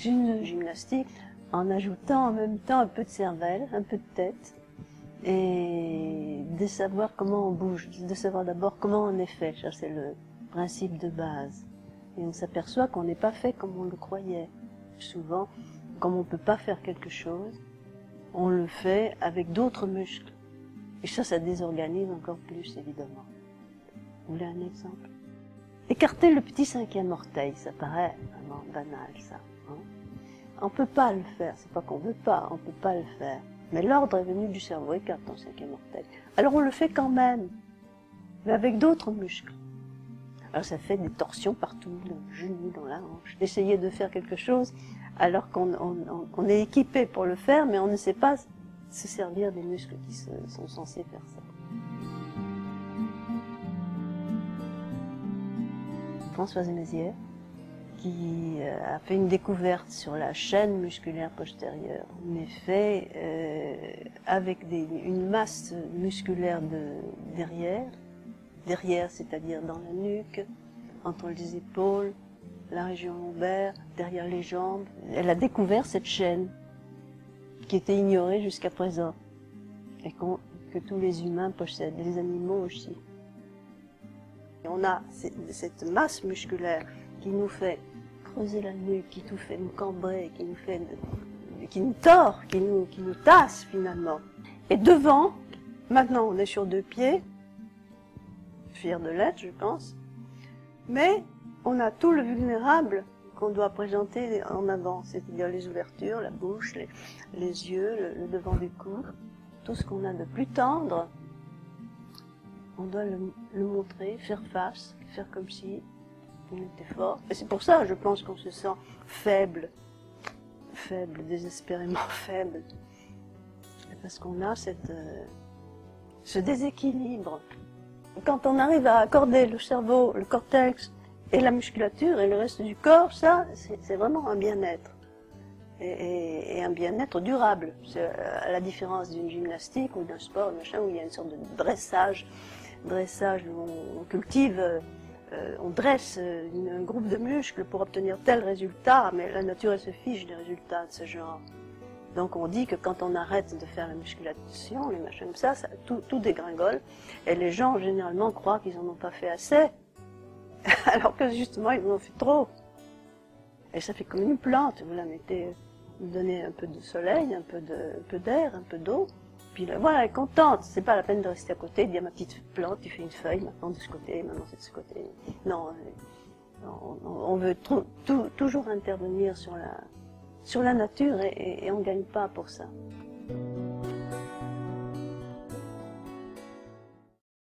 C'est une gymnastique en ajoutant en même temps un peu de cervelle, un peu de tête, et de savoir comment on bouge, de savoir d'abord comment on est fait. Ça, c'est le principe de base. Et on s'aperçoit qu'on n'est pas fait comme on le croyait. Souvent, comme on ne peut pas faire quelque chose, on le fait avec d'autres muscles. Et ça désorganise encore plus, évidemment. Vous voulez un exemple? Écarter le petit cinquième orteil, ça paraît vraiment banal, ça. Hein? On ne peut pas le faire, c'est pas qu'on ne veut pas, on ne peut pas le faire. Mais l'ordre est venu du cerveau, écarte ton cinquième orteil. Alors on le fait quand même, mais avec d'autres muscles. Alors ça fait des torsions partout, dans le genou, dans la hanche. D'essayer de faire quelque chose alors qu'on est équipé pour le faire, mais on ne sait pas se servir des muscles qui sont censés faire ça. Françoise Mézières, qui a fait une découverte sur la chaîne musculaire postérieure, mais fait avec une masse musculaire derrière, c'est-à-dire dans la nuque, entre les épaules, la région lombaire, derrière les jambes. Elle a découvert cette chaîne qui était ignorée jusqu'à présent et que tous les humains possèdent, les animaux aussi. Et on a cette masse musculaire qui nous fait creuser la nuque, qui nous fait nous cambrer, qui nous tord, qui nous tasse finalement. Et devant, maintenant on est sur deux pieds, fier de l'être je pense, mais on a tout le vulnérable qu'on doit présenter en avant, c'est-à-dire les ouvertures, la bouche, les yeux, le devant du cou, tout ce qu'on a de plus tendre, on doit le montrer, faire face, faire comme si on était fort. Et c'est pour ça, je pense qu'on se sent faible, désespérément faible, parce qu'on a ce déséquilibre. Quand on arrive à accorder le cerveau, le cortex et la musculature et le reste du corps, ça, c'est vraiment un bien-être. Et un bien-être durable. C'est à la différence d'une gymnastique ou d'un sport, machin, où il y a une sorte de dressage où on cultive, on dresse un groupe de muscles pour obtenir tel résultat, mais la nature, elle se fiche des résultats de ce genre. Donc on dit que quand on arrête de faire la musculation, les machins comme ça, tout dégringole, et les gens généralement croient qu'ils n'en ont pas fait assez, alors que justement ils en ont fait trop. Et ça fait comme une plante, vous la mettez, vous donnez un peu de soleil, un peu d'air, un peu d'eau, puis là, voilà, elle est contente, c'est pas la peine de rester à côté, de dire ma petite plante, tu fais une feuille, maintenant de ce côté, maintenant c'est de ce côté. Non, on veut toujours intervenir sur la nature et on ne gagne pas pour ça.